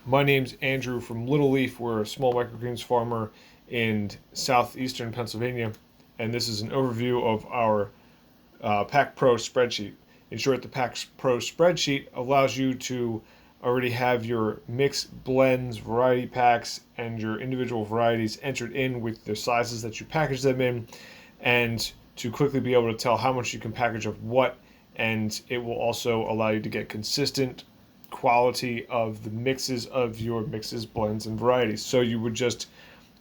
My name's Andrew from Little Leaf. We're a small microgreens farmer in southeastern Pennsylvania, and this is an overview of our Pack Pro spreadsheet. In short, the Pack Pro spreadsheet allows you to already have your mix, blends, variety packs, and your individual varieties entered in with the sizes that you package them in, and to quickly be able to tell how much you can package of what, and it will also allow you to get consistent quality of the mixes of your mixes, blends, and varieties. So you would just,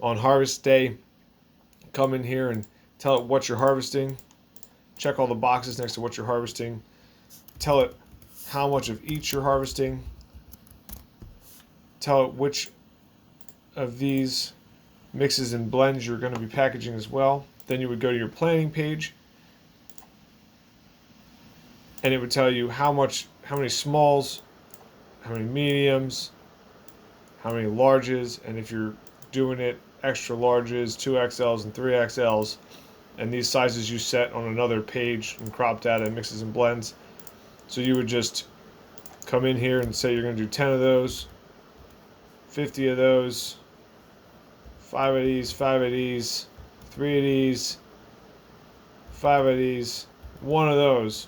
on harvest day, come in here and tell it what you're harvesting, check all the boxes next to what you're harvesting, tell it how much of each you're harvesting, tell it which of these mixes and blends you're going to be packaging as well. Then you would go to your planning page, and it would tell you how many smalls, how many mediums, how many larges, and if you're doing it extra larges, 2XLs and 3XLs, and these sizes you set on another page in crop data and mixes and blends. So you would just come in here and say you're going to do 10 of those, 50 of those, 5 of these, 5 of these, 3 of these, 5 of these, 1 of those.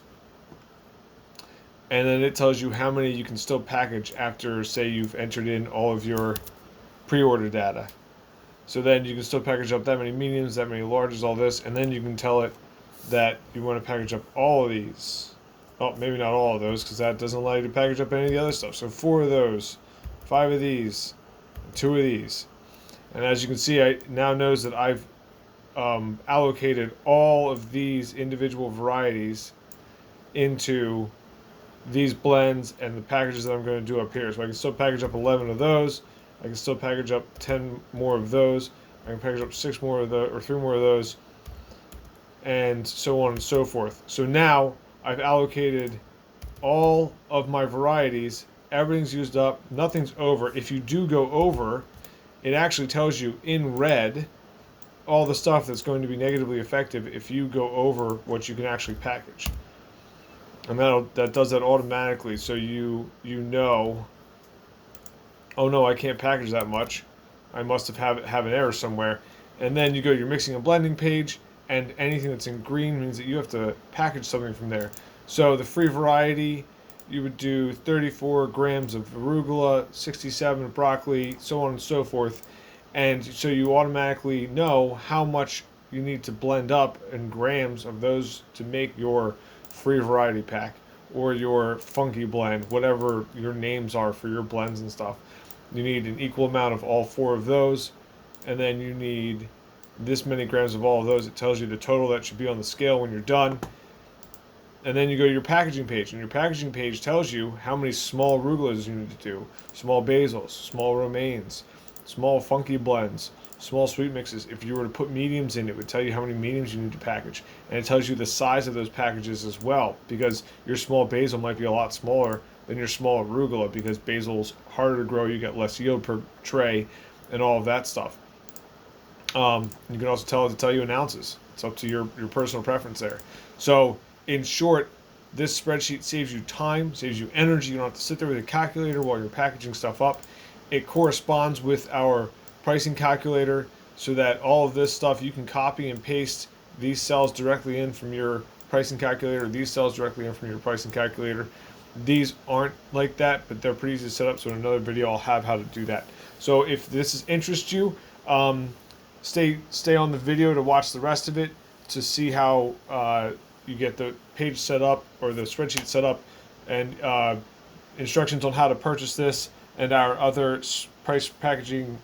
And then it tells you how many you can still package after, say, you've entered in all of your pre-order data. So then you can still package up that many mediums, that many larges, all this, and then you can tell it that you want to package up all of these. Oh, maybe not all of those, because that doesn't allow you to package up any of the other stuff. So 4 of those, 5 of these, 2 of these. And as you can see, I now knows that I've allocated all of these individual varieties into these blends and the packages that I'm going to do up here. So I can still package up 11 of those. I can still package up 10 more of those. I can package up 6 more of those, or 3 more of those, and so on and so forth. So now I've allocated all of my varieties. Everything's used up. Nothing's over. If you do go over, it actually tells you in red all the stuff that's going to be negatively effective if you go over what you can actually package. And that does that automatically, so you know, oh no, I can't package that much. I must have an error somewhere. And then you go to your mixing and blending page, and anything that's in green means that you have to package something from there. So the free variety, you would do 34 grams of arugula, 67 broccoli, so on and so forth. And so you automatically know how much you need to blend up in grams of those to make your free variety pack or your funky blend, whatever your names are for your blends and stuff. You need an equal amount of all 4 of those, and then you need this many grams of all of those. It tells you the total that should be on the scale when you're done. And then you go to your packaging page, and your packaging page tells you how many small arugulas you need to do, small basils, small romaines, small funky blends, small sweet mixes. If you were to put mediums in, it would tell you how many mediums you need to package. And it tells you the size of those packages as well, because your small basil might be a lot smaller than your small arugula, because basil's harder to grow, you get less yield per tray, and all of that stuff. You can also tell it to tell you in ounces. It's up to your personal preference there. So in short, this spreadsheet saves you time, saves you energy. You don't have to sit there with a calculator while you're packaging stuff up. It corresponds with our pricing calculator, so that all of this stuff you can copy and paste these cells directly in from your pricing calculator, these cells directly in from your pricing calculator. These aren't like that, but they're pretty easy to set up. So in another video, I'll have how to do that. So if this interests you, stay on the video to watch the rest of it to see how you get the page set up, or the spreadsheet set up, and instructions on how to purchase this and our other price packaging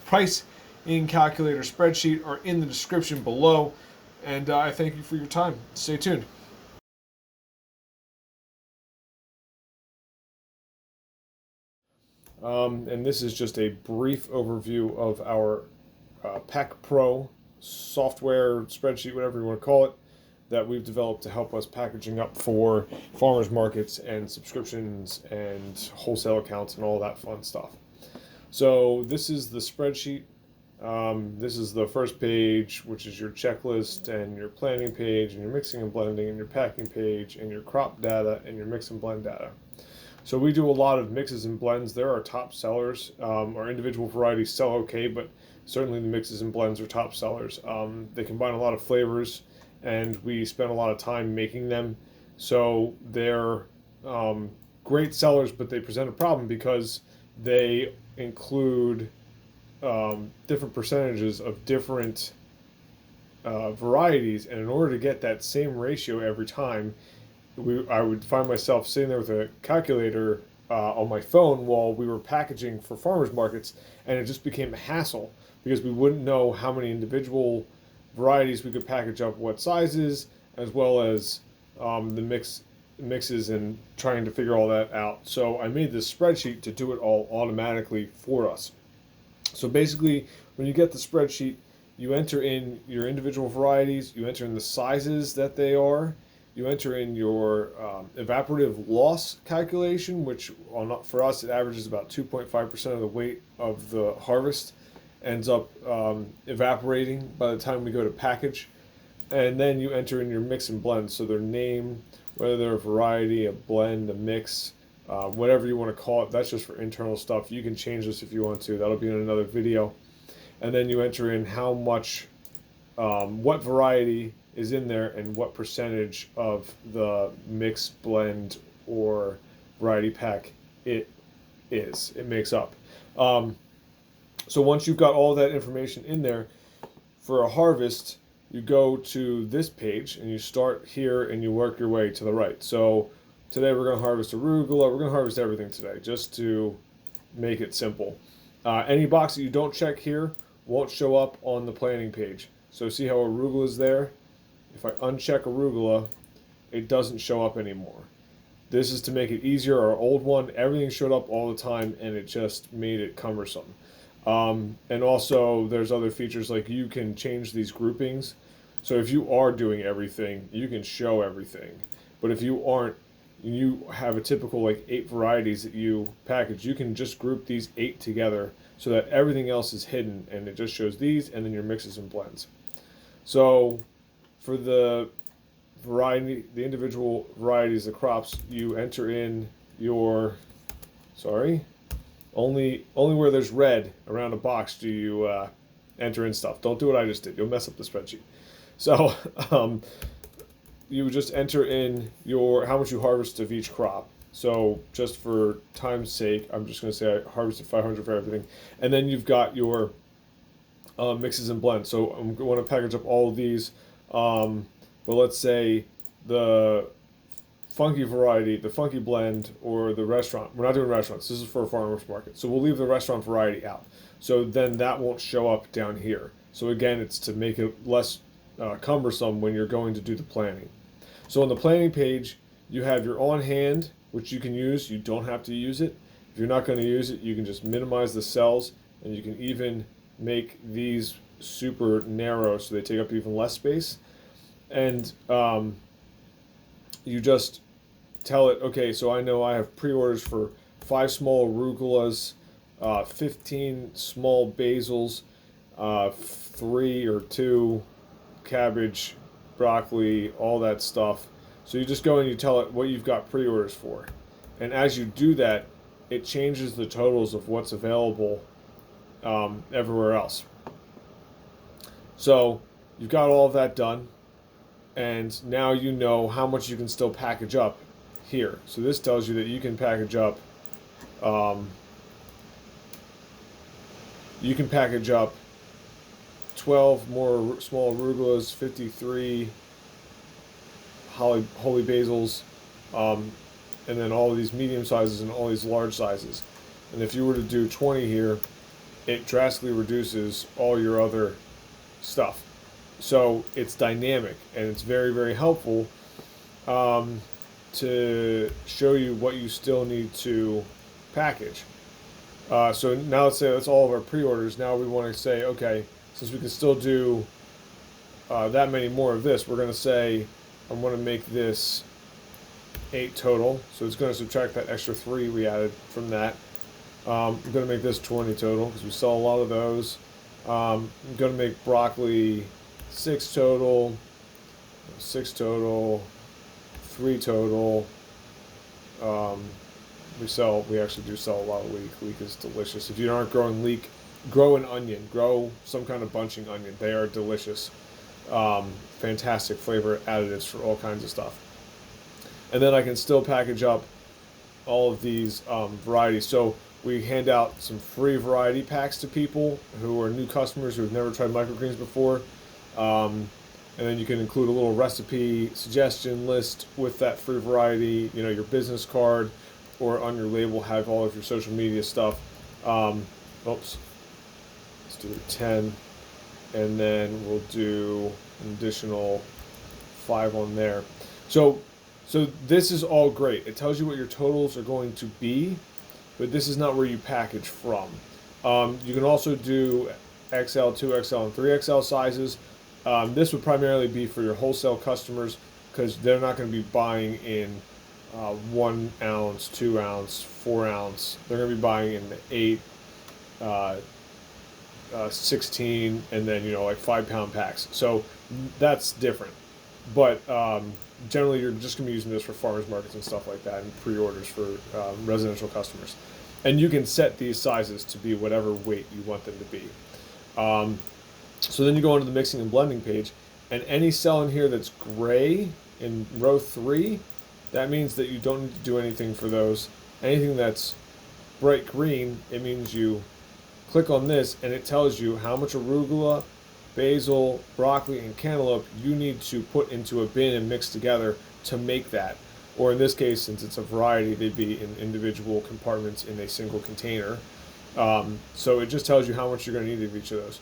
price in calculator spreadsheet are in the description below. And I thank you for your time. Stay tuned. And this is just a brief overview of our Pack Pro software, spreadsheet, whatever you want to call it, that we've developed to help us packaging up for farmers markets and subscriptions and wholesale accounts and all that fun stuff. So this is the spreadsheet. This is the first page, which is your checklist and your planning page and your mixing and blending and your packing page and your crop data and your mix and blend data. So we do a lot of mixes and blends. There are top sellers. Our individual varieties sell okay, but certainly the mixes and blends are top sellers. They combine a lot of flavors, and we spend a lot of time making them. So they're um, great sellers, but they present a problem because they include different percentages of different varieties, and in order to get that same ratio every time, I would find myself sitting there with a calculator on my phone while we were packaging for farmers markets, and it just became a hassle because we wouldn't know how many individual varieties we could package up, what sizes, as well as the mixes and trying to figure all that out. So I made this spreadsheet to do it all automatically for us. So basically, when you get the spreadsheet, you enter in your individual varieties, you enter in the sizes that they are, you enter in your evaporative loss calculation, which for us it averages about 2.5% of the weight of the harvest ends up evaporating by the time we go to package. And then you enter in your mix and blend, so their name, whether they're a variety, a blend, a mix, whatever you want to call it. That's just for internal stuff. You can change this if you want to. That'll be in another video. And then you enter in how much, what variety is in there and what percentage of the mix, blend, or variety pack it makes up. So once you've got all that information in there, for a harvest, you go to this page and you start here and you work your way to the right. So today we're going to harvest arugula. We're going to harvest everything today just to make it simple. Any box that you don't check here won't show up on the planning page. So see how arugula is there? If I uncheck arugula, it doesn't show up anymore. This is to make it easier. Our old one, everything showed up all the time and it just made it cumbersome. And also there's other features like you can change these groupings. So if you are doing everything, you can show everything. But if you aren't, you have a typical like 8 varieties that you package, you can just group these 8 together so that everything else is hidden and it just shows these and then your mixes and blends. So for the variety, the individual varieties of crops, you enter in your, only where there's red around a box do you enter in stuff. Don't do what I just did. You'll mess up the spreadsheet. So you would just enter in your how much you harvest of each crop. So just for time's sake, I'm just going to say I harvested 500 for everything. And then you've got your mixes and blends. So I'm going to package up all of these. But let's say the funky variety, the funky blend, or the restaurant. We're not doing restaurants. This is for a farmer's market. So we'll leave the restaurant variety out. So then that won't show up down here. So again, it's to make it less cumbersome when you're going to do the planning. So on the planning page, you have your on hand, which you can use. You don't have to use it. If you're not going to use it, you can just minimize the cells, and you can even make these super narrow so they take up even less space. And you just tell it, okay, so I know I have pre-orders for 5 small arugulas, 15 small basils, 3 or 2 cabbage, broccoli, all that stuff. So you just go and you tell it what you've got pre-orders for. And as you do that, it changes the totals of what's available everywhere else. So you've got all of that done, and now you know how much you can still package up here. So this tells you that you can package up 12 more small arugulas, 53 holy basils, and then all of these medium sizes and all these large sizes. And if you were to do 20 here, it drastically reduces all your other stuff. So it's dynamic, and it's very, very helpful to show you what you still need to package. So now let's say that's all of our pre-orders. Now we want to say, okay, since we can still do that many more of this, we're going to say I'm going to make this 8 total. So it's going to subtract that extra 3 we added from that. I'm going to make this 20 total because we sell a lot of those. I'm going to make broccoli 6 total, 6 total, 3 total, We actually do sell a lot of leek. Leek is delicious. If you aren't growing leek, grow an onion. Grow some kind of bunching onion. They are delicious. Fantastic flavor additives for all kinds of stuff. And then I can still package up all of these varieties. So we hand out some free variety packs to people who are new customers who have never tried microgreens before. And then you can include a little recipe suggestion list with that free variety, your business card, or on your label have all of your social media stuff. Oops, let's do 10, and then we'll do an additional 5 on there. So this is all great. It tells you what your totals are going to be, but this is not where you package from. You can also do XL, 2XL, and 3XL sizes. This would primarily be for your wholesale customers because they're not going to be buying in 1 ounce, 2 ounce, 4 ounce. They're going to be buying in the 8, 16, and then like 5-pound packs. So that's different. But generally, you're just going to be using this for farmers markets and stuff like that, and pre-orders for residential customers. And you can set these sizes to be whatever weight you want them to be. So then you go into the mixing and blending page, and any cell in here that's gray in row 3, that means that you don't need to do anything for those. Anything that's bright green, it means you click on this and it tells you how much arugula, basil, broccoli, and cantaloupe you need to put into a bin and mix together to make that. Or in this case, since it's a variety, they'd be in individual compartments in a single container. So it just tells you how much you're going to need of each of those.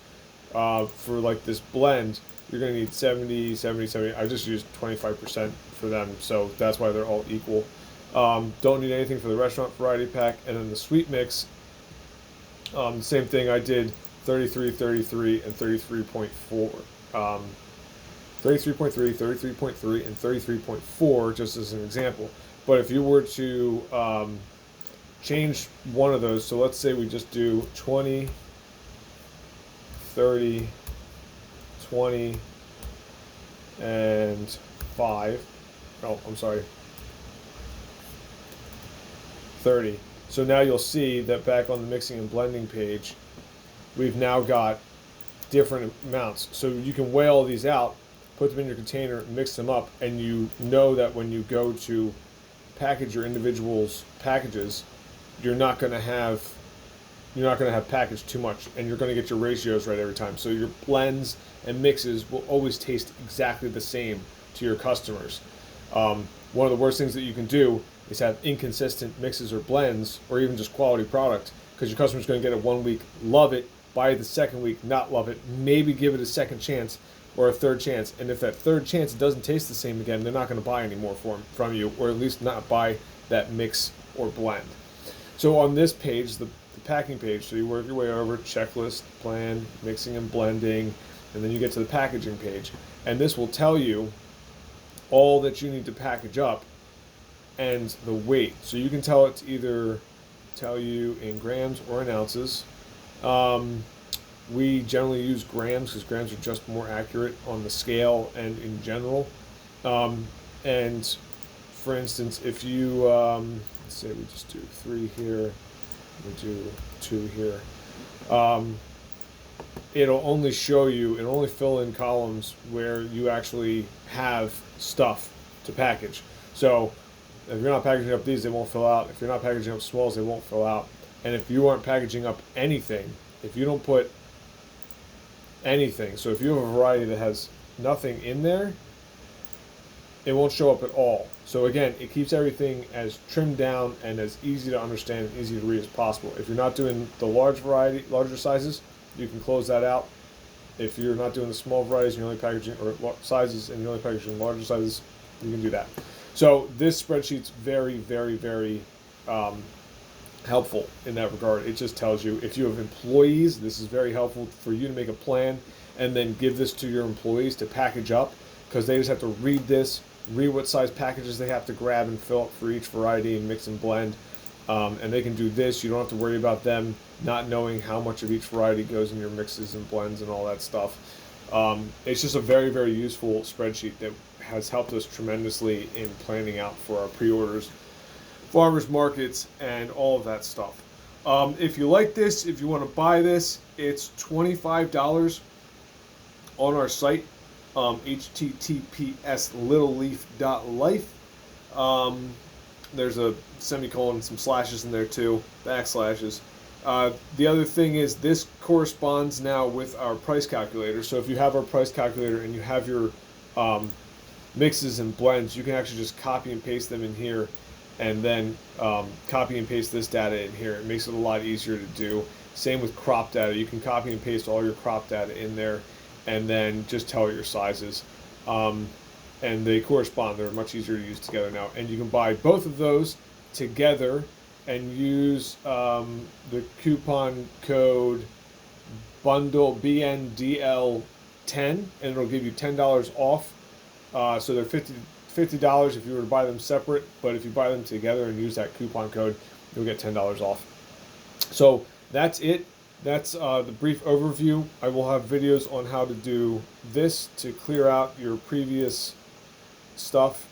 For like this blend, you're going to need 70, 70, 70. I just used 25% for them, so that's why they're all equal. Don't need anything for the restaurant variety pack. And then the sweet mix, same thing. I did 33, 33, and 33.4. 33.3, 33.3, and 33.4 just as an example. But if you were to change one of those, so let's say we just do 20, 30, 20, and 5. Oh, I'm sorry. 30. So now you'll see that back on the mixing and blending page, we've now got different amounts. So you can weigh all these out, put them in your container, mix them up, and you know that when you go to package your individuals packages, you're not going to have packaged too much, and you're going to get your ratios right every time. So your blends and mixes will always taste exactly the same to your customers. One of the worst things that you can do is have inconsistent mixes or blends, or even just quality product, because your customer's going to get it 1 week, love it, buy it the second week, not love it, maybe give it a second chance or a third chance. And if that third chance doesn't taste the same again, they're not going to buy any more from you, or at least not buy that mix or blend. So on this page, the packing page, so you work your way over, checklist, plan, mixing and blending, and then you get to the packaging page. And this will tell you all that you need to package up and the weight. So you can tell it to either tell you in grams or in ounces. We generally use grams because grams are just more accurate on the scale and in general. And for instance, if you, let's say we just do 3 here, we do 2 here. It'll only fill in columns where you actually have stuff to package. So if you're not packaging up these, they won't fill out. If you're not packaging up smalls, they won't fill out. And if you aren't packaging up anything, if you don't put anything, so if you have a variety that has nothing in there, it won't show up at all. So again, it keeps everything as trimmed down and as easy to understand and easy to read as possible. If you're not doing the larger sizes, you can close that out. If you're not doing the small varieties, you're only packaging or sizes, and you're only packaging larger sizes, you can do that. So this spreadsheet's very, very, very helpful in that regard. It just tells you if you have employees, this is very helpful for you to make a plan and then give this to your employees to package up, because they just have to read this, read what size packages they have to grab and fill up for each variety and mix and blend. And they can do this. You don't have to worry about them not knowing how much of each variety goes in your mixes and blends and all that stuff. It's just a very, very useful spreadsheet that has helped us tremendously in planning out for our pre-orders. farmers markets, and all of that stuff. If you like this, if you want to buy this, it's $25 on our site, https://littleleaf.life. There's a semicolon and some slashes in there too, backslashes. The other thing is this corresponds now with our price calculator. So if you have our price calculator and you have your mixes and blends, you can actually just copy and paste them in here, and then copy and paste this data in here. It makes it a lot easier to do. Same with crop data. You can copy and paste all your crop data in there, and then just tell it your sizes. And they correspond. They're much easier to use together now. And you can buy both of those together and use the coupon code bundle BNDL10, and it'll give you $10 off. So they're $50 if you were to buy them separate, but if you buy them together and use that coupon code, you'll get $10 off. So that's it. That's the brief overview. I will have videos on how to do this to clear out your previous stuff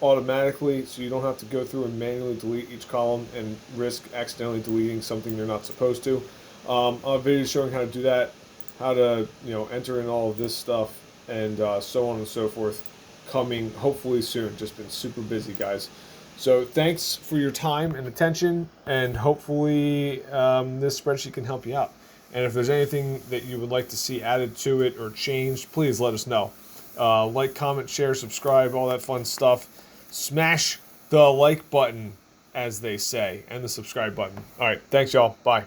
automatically, so you don't have to go through and manually delete each column and risk accidentally deleting something you're not supposed to. I'll have videos showing how to do that, how to enter in all of this stuff, and so on and so forth, coming hopefully soon. Just been super busy, guys. So thanks for your time and attention, and hopefully this spreadsheet can help you out. And if there's anything that you would like to see added to it or changed, please let us know. Like, comment, share, subscribe, all that fun stuff. Smash the like button, as they say, and the subscribe button. All right, thanks, y'all. Bye.